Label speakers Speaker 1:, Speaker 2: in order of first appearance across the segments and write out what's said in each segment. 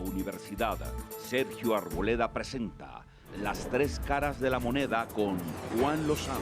Speaker 1: universidad, Sergio Arboleda presenta Las Tres Caras de la Moneda con Juan Lozano.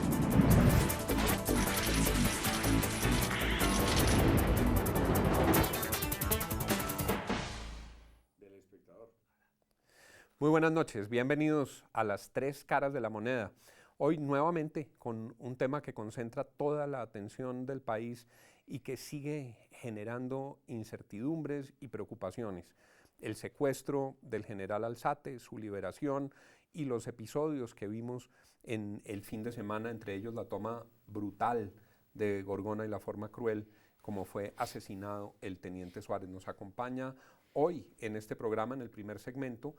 Speaker 2: Muy buenas noches, bienvenidos a Las Tres Caras de la Moneda. Hoy nuevamente con un tema que concentra toda la atención del país y que sigue generando incertidumbres y preocupaciones. El secuestro del general Alzate, su liberación y los episodios que vimos en el fin de semana, entre ellos la toma brutal de Gorgona y la forma cruel como fue asesinado el teniente Suárez. Nos acompaña hoy en este programa, en el primer segmento,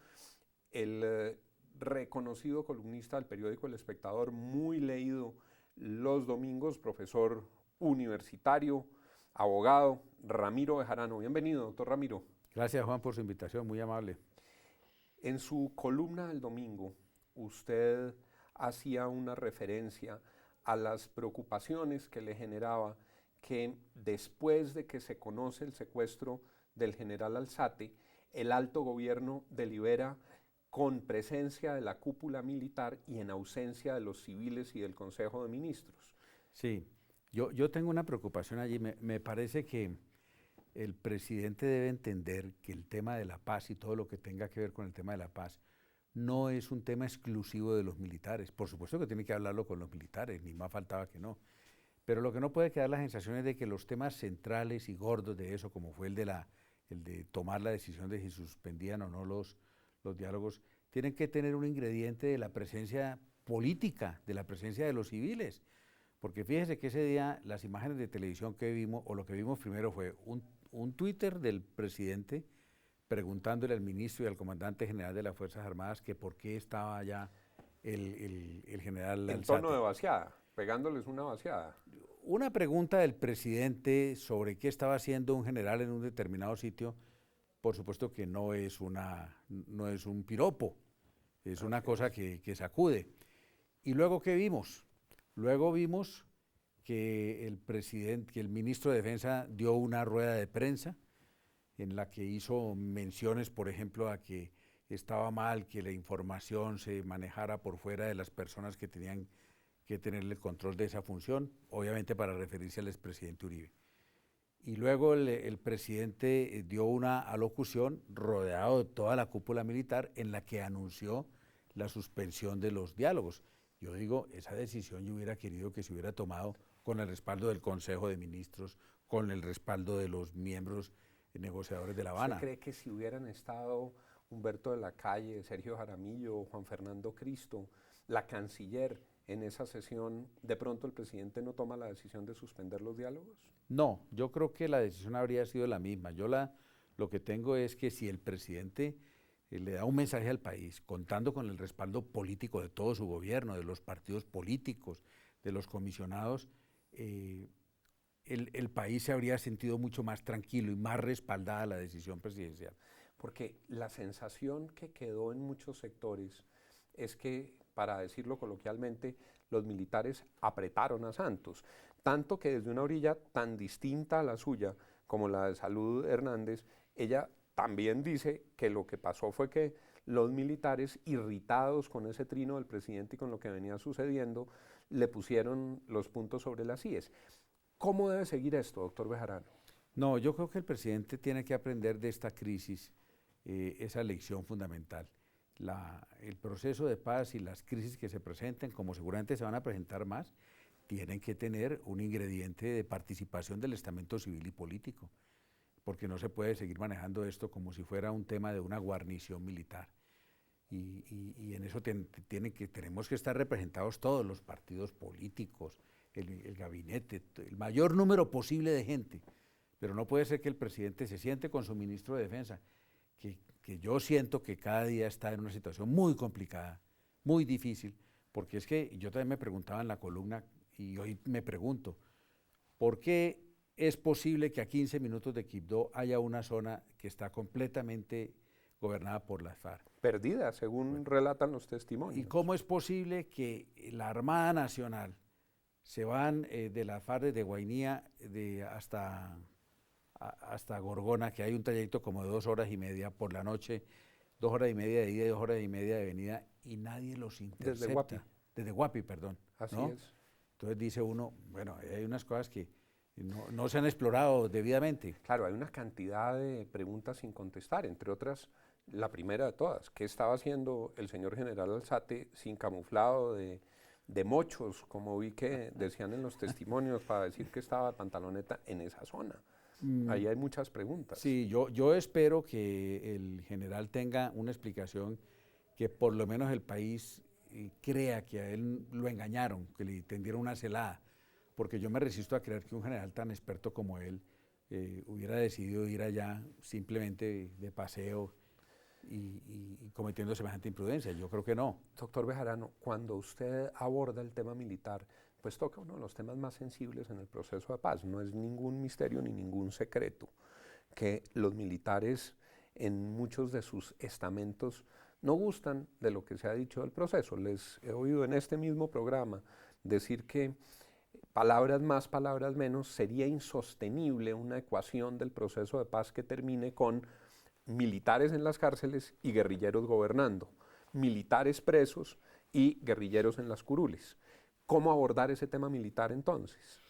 Speaker 2: el reconocido columnista del periódico El Espectador, muy leído los domingos, profesor universitario, abogado, Ramiro Bejarano. Bienvenido, doctor Ramiro.
Speaker 3: Gracias, Juan, por su invitación, muy amable.
Speaker 2: En su columna del domingo, usted hacía una referencia a las preocupaciones que le generaba que después de que se conoce el secuestro del general Alzate, el alto gobierno delibera con presencia de la cúpula militar y en ausencia de los civiles y del Consejo de Ministros.
Speaker 3: Sí, yo tengo una preocupación allí. Me parece que el presidente debe entender que el tema de la paz y todo lo que tenga que ver con el tema de la paz no es un tema exclusivo de los militares. Por supuesto que tiene que hablarlo con los militares, ni más faltaba que no. Pero lo que no puede quedar la sensación es de que los temas centrales y gordos de eso, como fue el de tomar la decisión de si suspendían o no los diálogos, tienen que tener un ingrediente de la presencia política, de la presencia de los civiles. Porque fíjese que ese día las imágenes de televisión que vimos, o lo que vimos primero fue un Twitter del presidente preguntándole al ministro y al comandante general de las Fuerzas Armadas que por qué estaba allá el general Alzate.
Speaker 2: En tono de vaciada, pegándoles una vaciada.
Speaker 3: Una pregunta del presidente sobre qué estaba haciendo un general en un determinado sitio, por supuesto que no es un piropo, es una cosa que sacude. ¿Y luego qué vimos? Luego vimos que el ministro de Defensa dio una rueda de prensa en la que hizo menciones, por ejemplo, a que estaba mal que la información se manejara por fuera de las personas que tenían que tener el control de esa función, obviamente para referirse al expresidente Uribe. Y luego el presidente dio una alocución rodeado de toda la cúpula militar en la que anunció la suspensión de los diálogos. Yo digo, esa decisión yo hubiera querido que se hubiera tomado con el respaldo del Consejo de Ministros, con el respaldo de los miembros negociadores de La Habana.
Speaker 2: ¿Usted cree que si hubieran estado Humberto de la Calle, Sergio Jaramillo, Juan Fernando Cristo, la canciller, en esa sesión, de pronto el presidente no toma la decisión de suspender los diálogos?
Speaker 3: No, yo creo que la decisión habría sido la misma. Lo que tengo es que si el presidente le da un mensaje al país, contando con el respaldo político de todo su gobierno, de los partidos políticos, de los comisionados, el país se habría sentido mucho más tranquilo y más respaldada la decisión presidencial.
Speaker 2: Porque la sensación que quedó en muchos sectores es que, para decirlo coloquialmente, los militares apretaron a Santos, tanto que desde una orilla tan distinta a la suya como la de Salud Hernández, ella también dice que lo que pasó fue que los militares, irritados con ese trino del presidente y con lo que venía sucediendo, le pusieron los puntos sobre las íes. ¿Cómo debe seguir esto, doctor Bejarano?
Speaker 3: No, yo creo que el presidente tiene que aprender de esta crisis esa lección fundamental. El proceso de paz y las crisis que se presenten, como seguramente se van a presentar más, tienen que tener un ingrediente de participación del estamento civil y político, porque no se puede seguir manejando esto como si fuera un tema de una guarnición militar. Y en eso tenemos que estar representados todos los partidos políticos, el gabinete, el mayor número posible de gente, pero no puede ser que el presidente se siente con su ministro de Defensa, que yo siento que cada día está en una situación muy complicada, muy difícil, porque es que yo también me preguntaba en la columna, y hoy me pregunto, ¿por qué es posible que a 15 minutos de Quibdó haya una zona que está completamente gobernada por las FARC?
Speaker 2: Perdida, según relatan los testimonios.
Speaker 3: ¿Y cómo es posible que la Armada Nacional se van de las FARC desde Guainía hasta hasta Gorgona, que hay un trayecto como de 2 horas y media por la noche, 2 horas y media de ida y 2 horas y media de venida, y nadie los intercepta.
Speaker 2: Desde Guapi.
Speaker 3: Desde Guapi, perdón.
Speaker 2: Así
Speaker 3: ¿no?
Speaker 2: es.
Speaker 3: Entonces dice uno, bueno, hay unas cosas que no se han explorado debidamente.
Speaker 2: Claro, hay una cantidad de preguntas sin contestar, entre otras, la primera de todas, ¿qué estaba haciendo el señor general Alzate sin camuflado de mochos, como vi que decían en los testimonios, para decir que estaba de pantaloneta en esa zona? Ahí hay muchas preguntas.
Speaker 3: Sí, yo espero que el general tenga una explicación, que por lo menos el país crea que a él lo engañaron, que le tendieron una celada, porque yo me resisto a creer que un general tan experto como él hubiera decidido ir allá simplemente de paseo y cometiendo semejante imprudencia. Yo creo que no.
Speaker 2: Doctor Bejarano, cuando usted aborda el tema militar, pues toca uno de los temas más sensibles en el proceso de paz. No es ningún misterio ni ningún secreto que los militares en muchos de sus estamentos no gustan de lo que se ha dicho del proceso. Les he oído en este mismo programa decir que palabras más, palabras menos, sería insostenible una ecuación del proceso de paz que termine con militares en las cárceles y guerrilleros gobernando, militares presos y guerrilleros en las curules. ¿Cómo abordar ese tema militar entonces?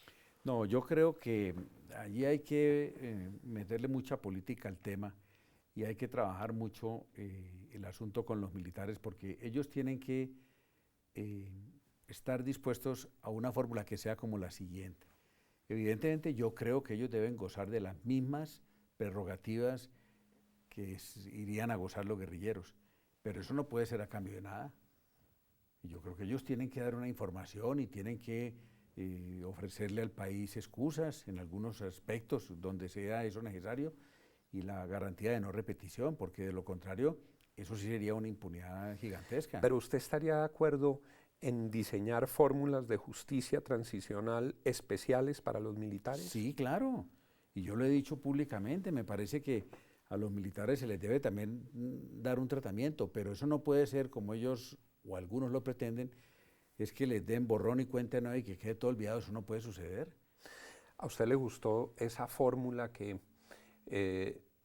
Speaker 3: No, yo creo que allí hay que meterle mucha política al tema y hay que trabajar mucho el asunto con los militares, porque ellos tienen que estar dispuestos a una fórmula que sea como la siguiente. Evidentemente yo creo que ellos deben gozar de las mismas prerrogativas que irían a gozar los guerrilleros, pero eso no puede ser a cambio de nada. Y yo creo que ellos tienen que dar una información y tienen que ofrecerle al país excusas en algunos aspectos donde sea eso necesario y la garantía de no repetición, porque de lo contrario, eso sí sería una impunidad gigantesca.
Speaker 2: Pero ¿usted estaría de acuerdo en diseñar fórmulas de justicia transicional especiales para los militares?
Speaker 3: Sí, claro. Y yo lo he dicho públicamente, me parece que a los militares se les debe también dar un tratamiento, pero eso no puede ser como ellos o algunos lo pretenden, es que les den borrón y cuenta nueva y que quede todo olvidado. Eso no puede suceder.
Speaker 2: ¿A usted le gustó esa fórmula que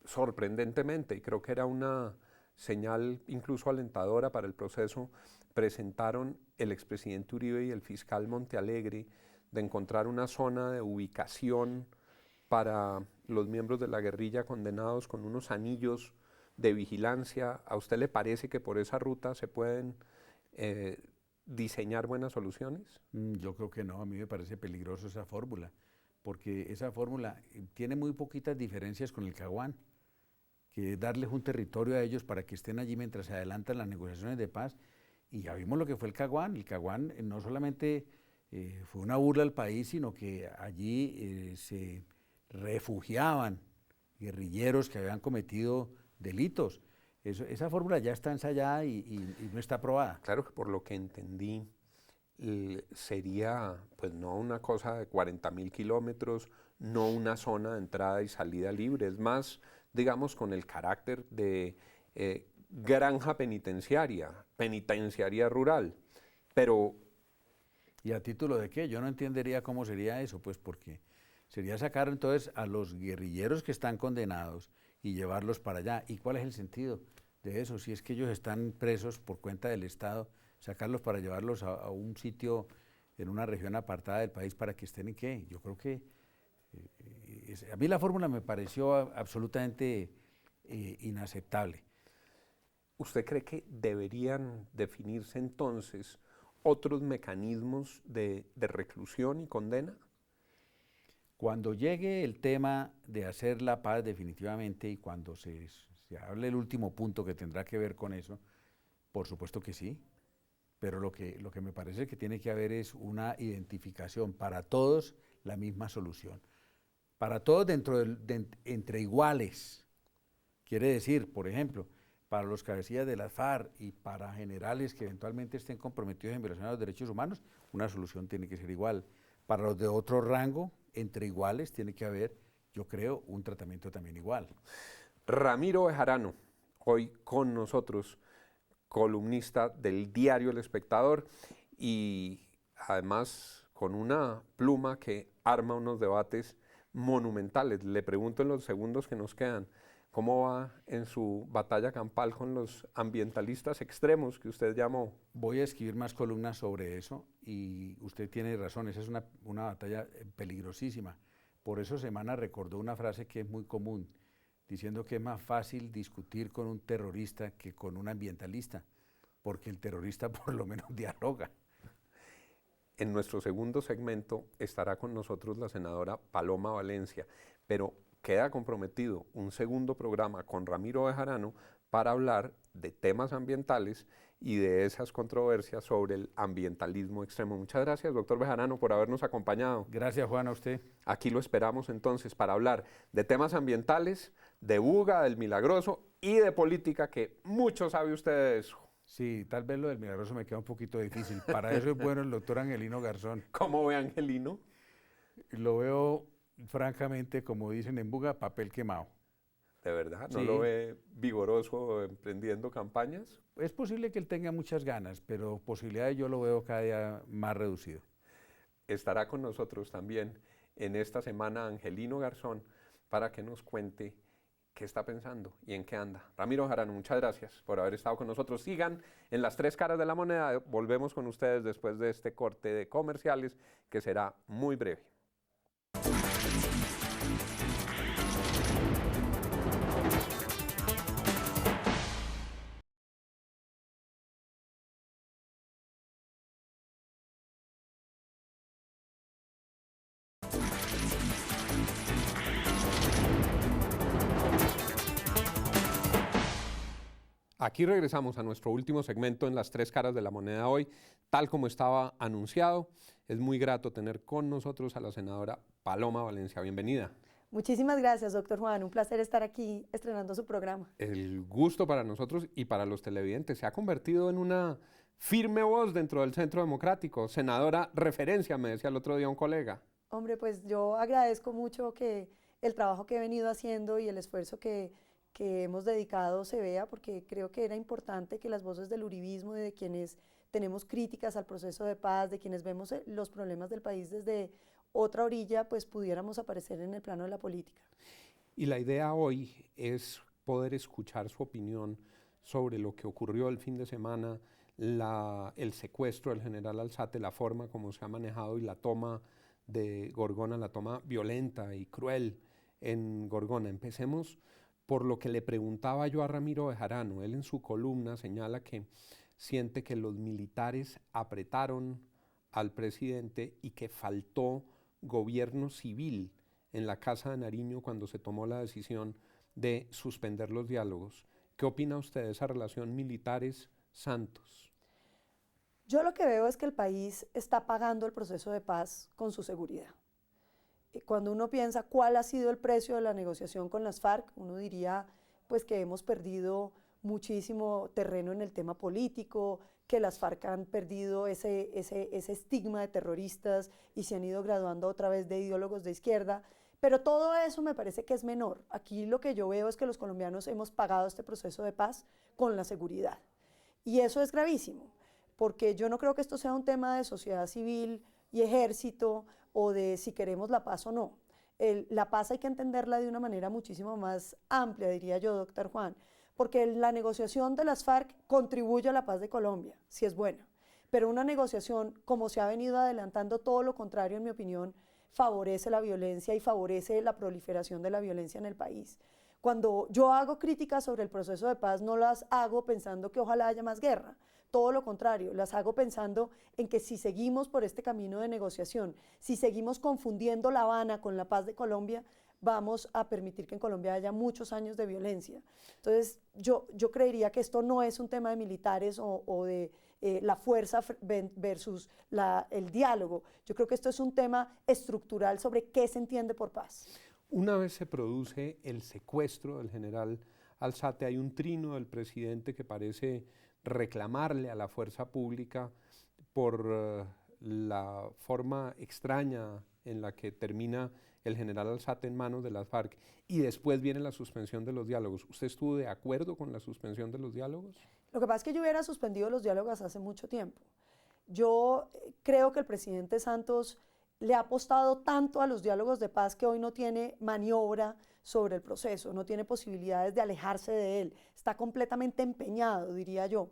Speaker 2: sorprendentemente, y creo que era una señal incluso alentadora para el proceso, presentaron el expresidente Uribe y el fiscal Montealegre, de encontrar una zona de ubicación para los miembros de la guerrilla condenados con unos anillos de vigilancia? ¿A usted le parece que por esa ruta se pueden diseñar buenas soluciones?
Speaker 3: Yo creo que no, a mí me parece peligroso esa fórmula, porque esa fórmula tiene muy poquitas diferencias con el Caguán, que es darles un territorio a ellos para que estén allí mientras se adelantan las negociaciones de paz. Y ya vimos lo que fue el Caguán. El Caguán no solamente fue una burla al país, sino que allí se refugiaban guerrilleros que habían cometido delitos. Esa fórmula ya está ensayada y no está aprobada.
Speaker 2: Claro que por lo que entendí, sería pues no una cosa de 40.000 kilómetros, no una zona de entrada y salida libre, es más, digamos, con el carácter de granja penitenciaria, penitenciaria rural, pero...
Speaker 3: ¿Y a título de qué? Yo no entendería cómo sería eso, pues porque sería sacar entonces a los guerrilleros que están condenados y llevarlos para allá. ¿Y cuál es el sentido de eso? Si es que ellos están presos por cuenta del Estado, sacarlos para llevarlos a un sitio en una región apartada del país para que estén en qué. Yo creo que a mí la fórmula me pareció absolutamente inaceptable.
Speaker 2: ¿Usted cree que deberían definirse entonces otros mecanismos de reclusión y condena?
Speaker 3: Cuando llegue el tema de hacer la paz definitivamente y cuando se hable el último punto que tendrá que ver con eso, por supuesto que sí, pero lo que me parece que tiene que haber es una identificación para todos, la misma solución. Para todos entre iguales. Quiere decir, por ejemplo, para los cabecillas de las FARC y para generales que eventualmente estén comprometidos en violación a los derechos humanos, una solución tiene que ser igual. Para los de otro rango, entre iguales, tiene que haber, yo creo, un tratamiento también igual.
Speaker 2: Ramiro Bejarano, hoy con nosotros, columnista del diario El Espectador y además con una pluma que arma unos debates monumentales. Le pregunto en los segundos que nos quedan, ¿cómo va en su batalla campal con los ambientalistas extremos que usted llamó?
Speaker 3: Voy a escribir más columnas sobre eso y usted tiene razón, esa es una batalla peligrosísima. Por eso Semana recordó una frase que es muy común, diciendo que es más fácil discutir con un terrorista que con un ambientalista, porque el terrorista por lo menos dialoga.
Speaker 2: En nuestro segundo segmento estará con nosotros la senadora Paloma Valencia, pero queda comprometido un segundo programa con Ramiro Bejarano para hablar de temas ambientales y de esas controversias sobre el ambientalismo extremo. Muchas gracias, doctor Bejarano, por habernos acompañado.
Speaker 3: Gracias, Juan, a usted.
Speaker 2: Aquí lo esperamos entonces para hablar de temas ambientales, de Buga, del Milagroso y de política, que mucho sabe usted de eso.
Speaker 3: Sí, tal vez lo del Milagroso me queda un poquito difícil. Para eso es bueno el doctor Angelino Garzón.
Speaker 2: ¿Cómo ve Angelino?
Speaker 3: Lo veo, francamente, como dicen en Buga, papel quemado.
Speaker 2: ¿De verdad? ¿No
Speaker 3: Sí.
Speaker 2: lo ve vigoroso emprendiendo campañas?
Speaker 3: Es posible que él tenga muchas ganas, pero posibilidades yo lo veo cada día más reducido.
Speaker 2: Estará con nosotros también en esta semana Angelino Garzón para que nos cuente qué está pensando y en qué anda. Ramiro Bejarano, muchas gracias por haber estado con nosotros. Sigan en las tres caras de la moneda. Volvemos con ustedes después de este corte de comerciales que será muy breve. Aquí regresamos a nuestro último segmento en las tres caras de la moneda hoy, tal como estaba anunciado. Es muy grato tener con nosotros a la senadora Paloma Valencia. Bienvenida.
Speaker 4: Muchísimas gracias, doctor Juan. Un placer estar aquí estrenando su programa.
Speaker 2: El gusto para nosotros y para los televidentes. Se ha convertido en una firme voz dentro del Centro Democrático. Senadora referencia, me decía el otro día un colega.
Speaker 4: Hombre, pues yo agradezco mucho que el trabajo que he venido haciendo y el esfuerzo que hemos dedicado se vea, porque creo que era importante que las voces del uribismo, de quienes tenemos críticas al proceso de paz, de quienes vemos los problemas del país desde otra orilla, pues pudiéramos aparecer en el plano de la política.
Speaker 2: Y la idea hoy es poder escuchar su opinión sobre lo que ocurrió el fin de semana, el secuestro del general Alzate, la forma como se ha manejado y la toma de Gorgona, la toma violenta y cruel en Gorgona. Empecemos por lo que le preguntaba yo a Ramiro Bejarano. Él en su columna señala que siente que los militares apretaron al presidente y que faltó gobierno civil en la Casa de Nariño cuando se tomó la decisión de suspender los diálogos. ¿Qué opina usted de esa relación militares-Santos?
Speaker 4: Yo lo que veo es que el país está pagando el proceso de paz con su seguridad. Cuando uno piensa cuál ha sido el precio de la negociación con las FARC, uno diría pues que hemos perdido muchísimo terreno en el tema político, que las FARC han perdido ese estigma de terroristas y se han ido graduando otra vez de ideólogos de izquierda, pero todo eso me parece que es menor. Aquí lo que yo veo es que los colombianos hemos pagado este proceso de paz con la seguridad, y eso es gravísimo, porque yo no creo que esto sea un tema de sociedad civil y ejército, o de si queremos la paz o no. La paz hay que entenderla de una manera muchísimo más amplia, diría yo, doctor Juan, porque la negociación de las FARC contribuye a la paz de Colombia, si es buena, pero una negociación, como se ha venido adelantando, todo lo contrario, en mi opinión, favorece la violencia y favorece la proliferación de la violencia en el país. Cuando yo hago críticas sobre el proceso de paz, no las hago pensando que ojalá haya más guerra. Todo lo contrario, las hago pensando en que si seguimos por este camino de negociación, si seguimos confundiendo La Habana con la paz de Colombia, vamos a permitir que en Colombia haya muchos años de violencia. Entonces, yo creería que esto no es un tema de militares o de la fuerza versus el diálogo. Yo creo que esto es un tema estructural sobre qué se entiende por paz.
Speaker 2: Una vez se produce el secuestro del general Alzate, hay un trino del presidente que parece reclamarle a la fuerza pública por la forma extraña en la que termina el general Alzate en manos de las FARC, y después viene la suspensión de los diálogos. ¿Usted estuvo de acuerdo con la suspensión de los diálogos?
Speaker 4: Lo que pasa es que yo hubiera suspendido los diálogos hace mucho tiempo. Yo creo que el presidente Santos le ha apostado tanto a los diálogos de paz que hoy no tiene maniobra sobre el proceso, no tiene posibilidades de alejarse de él, está completamente empeñado, diría yo.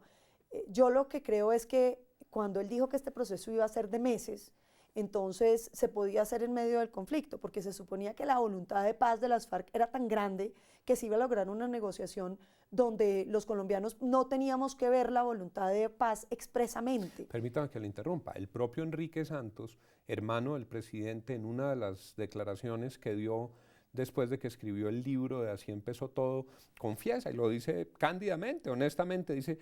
Speaker 4: Yo lo que creo es que cuando él dijo que este proceso iba a ser de meses, entonces se podía hacer en medio del conflicto, porque se suponía que la voluntad de paz de las FARC era tan grande que se iba a lograr una negociación donde los colombianos no teníamos que ver la voluntad de paz expresamente.
Speaker 2: Permítame que le interrumpa. El propio Enrique Santos, hermano del presidente, en una de las declaraciones que dio después de que escribió el libro de Así empezó todo, confiesa y lo dice cándidamente, honestamente, dice,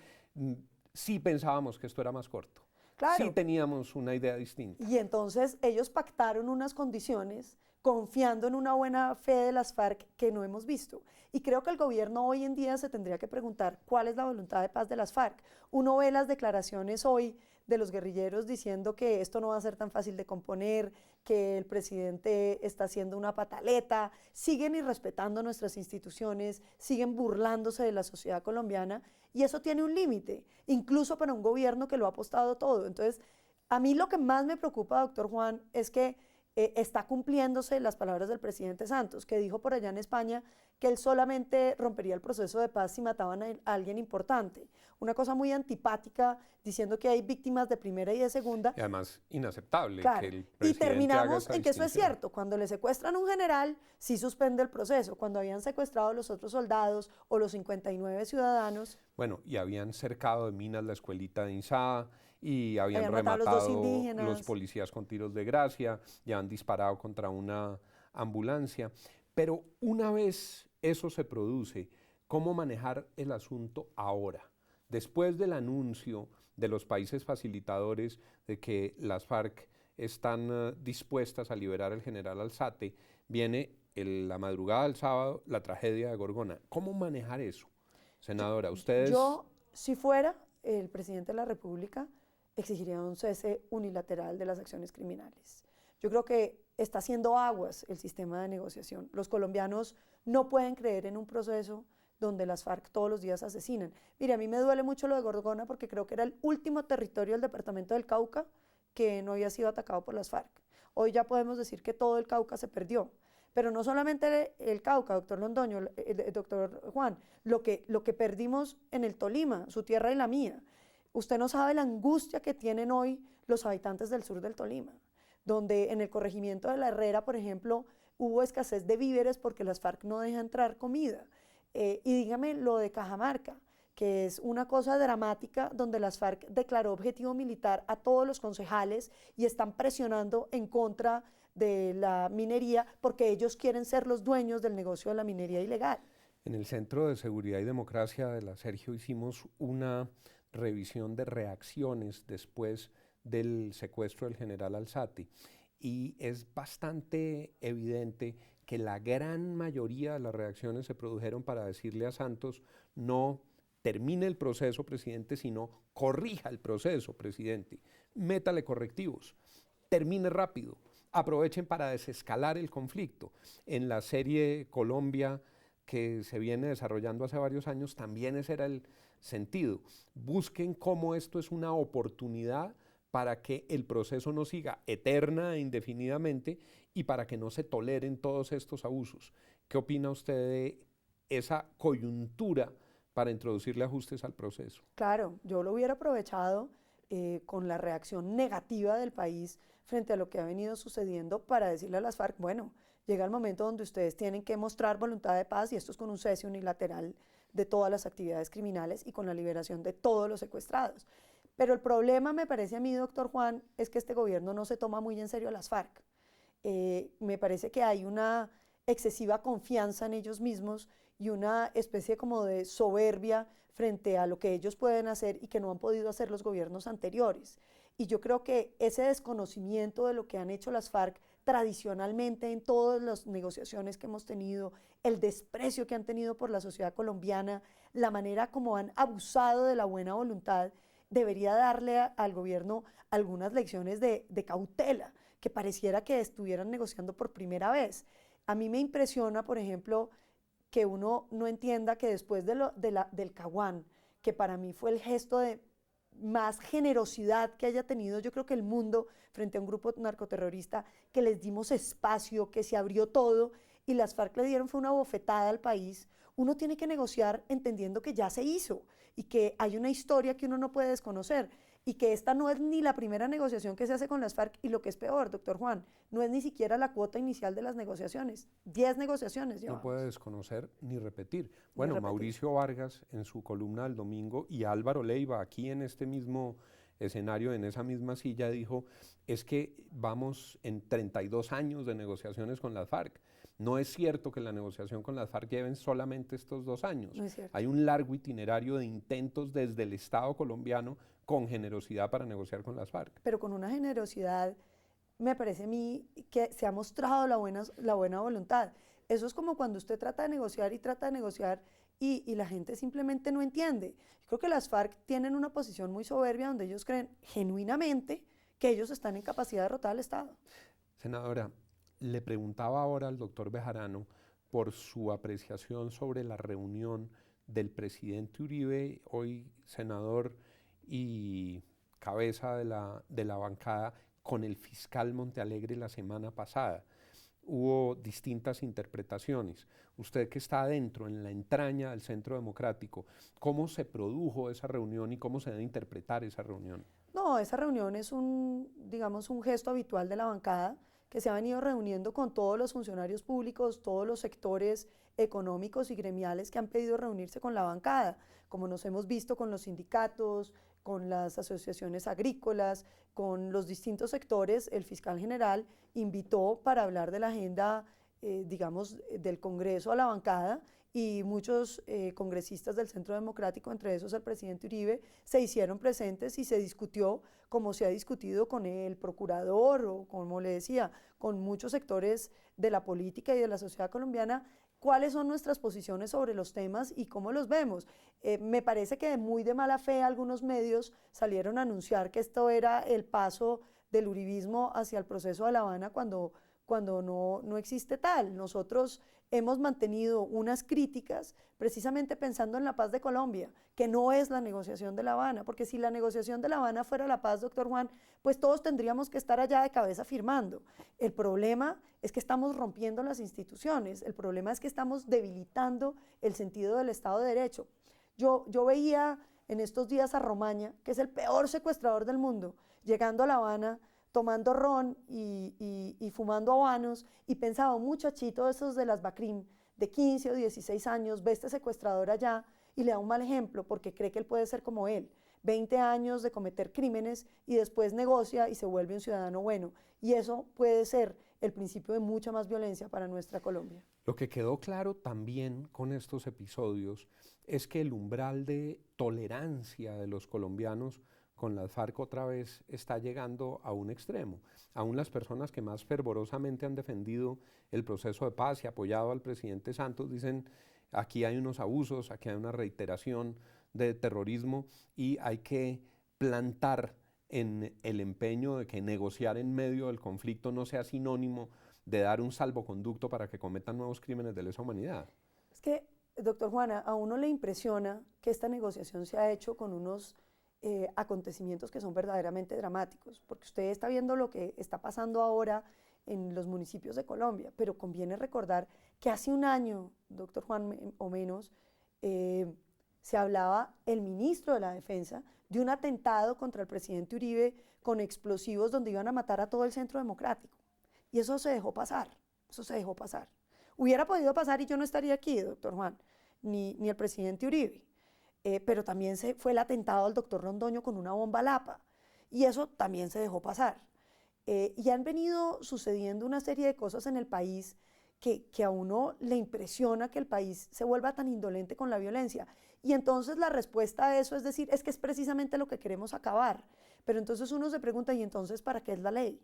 Speaker 2: sí pensábamos que esto era más corto.
Speaker 4: Claro.
Speaker 2: Sí teníamos una idea distinta.
Speaker 4: Y entonces ellos pactaron unas condiciones confiando en una buena fe de las FARC que no hemos visto. Y creo que el gobierno hoy en día se tendría que preguntar cuál es la voluntad de paz de las FARC. Uno ve las declaraciones hoy de los guerrilleros diciendo que esto no va a ser tan fácil de componer, que el presidente está haciendo una pataleta, siguen irrespetando nuestras instituciones, siguen burlándose de la sociedad colombiana, y eso tiene un límite, incluso para un gobierno que lo ha apostado todo. Entonces, a mí lo que más me preocupa, doctor Juan, es que está cumpliéndose las palabras del presidente Santos, que dijo por allá en España que él solamente rompería el proceso de paz si mataban a alguien importante. Una cosa muy antipática, diciendo que hay víctimas de primera y de segunda.
Speaker 2: Y además inaceptable,
Speaker 4: claro,
Speaker 2: que el presidente
Speaker 4: y terminamos
Speaker 2: haga esa
Speaker 4: en que eso es
Speaker 2: distinción.
Speaker 4: cierto. Cuando le secuestran a un general, sí suspende el proceso. Cuando habían secuestrado a los otros soldados o los 59 ciudadanos.
Speaker 2: Bueno, y habían cercado de minas la escuelita de Insá, y habían
Speaker 4: matado a los dos
Speaker 2: rematado
Speaker 4: indígenas.
Speaker 2: los policías con tiros de gracia, y habían disparado contra una ambulancia. Pero una vez eso se produce, ¿cómo manejar el asunto ahora? Después del anuncio de los países facilitadores de que las FARC están dispuestas a liberar al general Alzate, viene la madrugada del sábado la tragedia de Gorgona. ¿Cómo manejar eso? Senadora, ustedes...
Speaker 4: Yo, si fuera el presidente de la República, exigiría un cese unilateral de las acciones criminales. Yo creo que está haciendo aguas el sistema de negociación. Los colombianos no pueden creer en un proceso donde las FARC todos los días asesinan. Mire, a mí me duele mucho lo de Gorgona porque creo que era el último territorio del departamento del Cauca que no había sido atacado por las FARC. Hoy ya podemos decir que todo el Cauca se perdió. Pero no solamente el Cauca, doctor Londoño, doctor Juan, lo que perdimos en el Tolima, su tierra y la mía. Usted no sabe la angustia que tienen hoy los habitantes del sur del Tolima, donde en el corregimiento de La Herrera, por ejemplo, hubo escasez de víveres porque las FARC no dejan entrar comida. Y dígame lo de Cajamarca, que es una cosa dramática donde las FARC declaró objetivo militar a todos los concejales y están presionando en contra de la minería porque ellos quieren ser los dueños del negocio de la minería ilegal.
Speaker 2: En el Centro de Seguridad y Democracia de la Sergio hicimos una revisión de reacciones después del secuestro del general Alzate, y es bastante evidente que la gran mayoría de las reacciones se produjeron para decirle a Santos: no termine el proceso, presidente, sino corrija el proceso, presidente, métale correctivos, termine rápido, aprovechen para desescalar el conflicto. En la serie Colombia, que se viene desarrollando hace varios años, también ese era el sentido. Busquen cómo esto es una oportunidad para que el proceso no siga eterna e indefinidamente y para que no se toleren todos estos abusos. ¿Qué opina usted de esa coyuntura para introducirle ajustes al proceso?
Speaker 4: Claro, yo lo hubiera aprovechado con la reacción negativa del país frente a lo que ha venido sucediendo para decirle a las FARC, bueno, llega el momento donde ustedes tienen que mostrar voluntad de paz, y esto es con un cese unilateral de todas las actividades criminales y con la liberación de todos los secuestrados. Pero el problema, me parece a mí, doctor Juan, es que este gobierno no se toma muy en serio a las FARC. Me parece que hay una excesiva confianza en ellos mismos y una especie como de soberbia frente a lo que ellos pueden hacer y que no han podido hacer los gobiernos anteriores. Y yo creo que ese desconocimiento de lo que han hecho las FARC tradicionalmente en todas las negociaciones que hemos tenido, el desprecio que han tenido por la sociedad colombiana, la manera como han abusado de la buena voluntad, debería darle al gobierno algunas lecciones de cautela, que pareciera que estuvieran negociando por primera vez. A mí me impresiona, por ejemplo, que uno no entienda que después del Caguán, que para mí fue el gesto de más generosidad que haya tenido, yo creo que el mundo frente a un grupo narcoterrorista, que les dimos espacio, que se abrió todo y las FARC le dieron fue una bofetada al país. Uno tiene que negociar entendiendo que ya se hizo y que hay una historia que uno no puede desconocer y que esta no es ni la primera negociación que se hace con las FARC y lo que es peor, doctor Juan, no es ni siquiera la cuota inicial de las negociaciones. 10 negociaciones llevamos.
Speaker 2: No puede desconocer ni repetir. Bueno, Mauricio Vargas en su columna del domingo y Álvaro Leiva aquí en este mismo escenario, en esa misma silla, dijo, es que vamos en 32 años de negociaciones con las FARC. No es cierto que la negociación con las FARC lleven solamente estos 2 años.
Speaker 4: No es cierto.
Speaker 2: Hay un largo itinerario de intentos desde el Estado colombiano con generosidad para negociar con las FARC.
Speaker 4: Pero con una generosidad, me parece a mí que se ha mostrado la buena voluntad. Eso es como cuando usted trata de negociar y la gente simplemente no entiende. Yo creo que las FARC tienen una posición muy soberbia donde ellos creen genuinamente que ellos están en capacidad de derrotar al Estado.
Speaker 2: Senadora, le preguntaba ahora al doctor Bejarano por su apreciación sobre la reunión del presidente Uribe, hoy senador y cabeza de la bancada, con el fiscal Montealegre la semana pasada. Hubo distintas interpretaciones. Usted que está adentro, en la entraña del Centro Democrático, ¿cómo se produjo esa reunión y cómo se debe interpretar esa reunión?
Speaker 4: No, esa reunión es digamos, un gesto habitual de la bancada que se ha venido reuniendo con todos los funcionarios públicos, todos los sectores económicos y gremiales que han pedido reunirse con la bancada, como nos hemos visto con los sindicatos, con las asociaciones agrícolas, con los distintos sectores. El fiscal general invitó para hablar de la agenda, digamos, del Congreso a la bancada y muchos congresistas del Centro Democrático, entre esos el presidente Uribe, se hicieron presentes y se discutió como se ha discutido con el procurador o, como le decía, con muchos sectores de la política y de la sociedad colombiana, cuáles son nuestras posiciones sobre los temas y cómo los vemos. Me parece que muy de mala fe algunos medios salieron a anunciar que esto era el paso del uribismo hacia el proceso de La Habana cuando no existe tal. Nosotros hemos mantenido unas críticas precisamente pensando en la paz de Colombia, que no es la negociación de La Habana, porque si la negociación de La Habana fuera la paz, doctor Juan, pues todos tendríamos que estar allá de cabeza firmando. El problema es que estamos rompiendo las instituciones, el problema es que estamos debilitando el sentido del Estado de Derecho. Yo veía en estos días a Romaña, que es el peor secuestrador del mundo, llegando a La Habana, tomando ron y fumando habanos, y pensaba, un muchachito de esos de las Bacrim, de 15 o 16 años, ve este secuestrador allá y le da un mal ejemplo porque cree que él puede ser como él. 20 años de cometer crímenes y después negocia y se vuelve un ciudadano bueno. Y eso puede ser el principio de mucha más violencia para nuestra Colombia.
Speaker 2: Lo que quedó claro también con estos episodios es que el umbral de tolerancia de los colombianos con las FARC otra vez está llegando a un extremo. Aún las personas que más fervorosamente han defendido el proceso de paz y apoyado al presidente Santos dicen, aquí hay unos abusos, aquí hay una reiteración de terrorismo y hay que plantar en el empeño de que negociar en medio del conflicto no sea sinónimo de dar un salvoconducto para que cometan nuevos crímenes de lesa humanidad.
Speaker 4: Es que, doctor Juana, a uno le impresiona que esta negociación se ha hecho con unos acontecimientos que son verdaderamente dramáticos, porque usted está viendo lo que está pasando ahora en los municipios de Colombia, pero conviene recordar que hace un año, doctor Juan, o menos, se hablaba el ministro de la Defensa de un atentado contra el presidente Uribe con explosivos donde iban a matar a todo el Centro Democrático. Y eso se dejó pasar, eso se dejó pasar. Hubiera podido pasar y yo no estaría aquí, doctor Juan, ni el presidente Uribe. Pero también fue el atentado al doctor Londoño con una bomba Lapa, y eso también se dejó pasar. Y han venido sucediendo una serie de cosas en el país que a uno le impresiona que el país se vuelva tan indolente con la violencia. Y entonces la respuesta a eso es decir, es que es precisamente lo que queremos acabar. Pero entonces uno se pregunta, ¿y entonces para qué es la ley?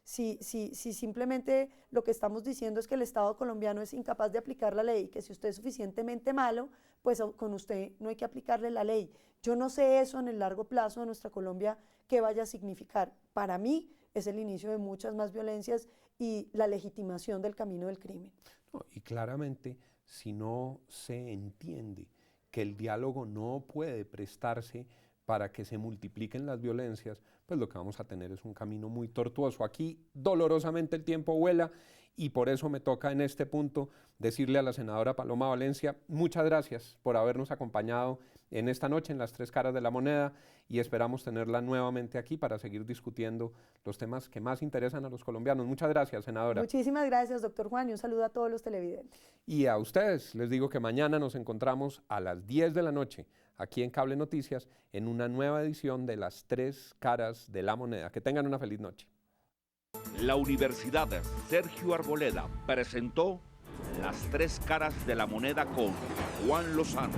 Speaker 4: Si simplemente lo que estamos diciendo es que el Estado colombiano es incapaz de aplicar la ley, que si usted es suficientemente malo, pues con usted no hay que aplicarle la ley. Yo no sé eso en el largo plazo de nuestra Colombia qué vaya a significar. Para mí es el inicio de muchas más violencias y la legitimación del camino del crimen.
Speaker 2: No, y claramente, si no se entiende que el diálogo no puede prestarse para que se multipliquen las violencias, pues lo que vamos a tener es un camino muy tortuoso. Aquí dolorosamente el tiempo vuela y por eso me toca en este punto decirle a la senadora Paloma Valencia, muchas gracias por habernos acompañado en esta noche en Las Tres Caras de la Moneda y esperamos tenerla nuevamente aquí para seguir discutiendo los temas que más interesan a los colombianos. Muchas gracias, senadora.
Speaker 4: Muchísimas gracias, doctor Juan, y un saludo a todos los televidentes.
Speaker 2: Y a ustedes les digo que mañana nos encontramos a las 10 de la noche aquí en Cable Noticias en una nueva edición de Las Tres Caras de la Moneda. Que tengan una feliz noche.
Speaker 1: La Universidad Sergio Arboleda presentó Las Tres Caras de la Moneda con Juan Lozano.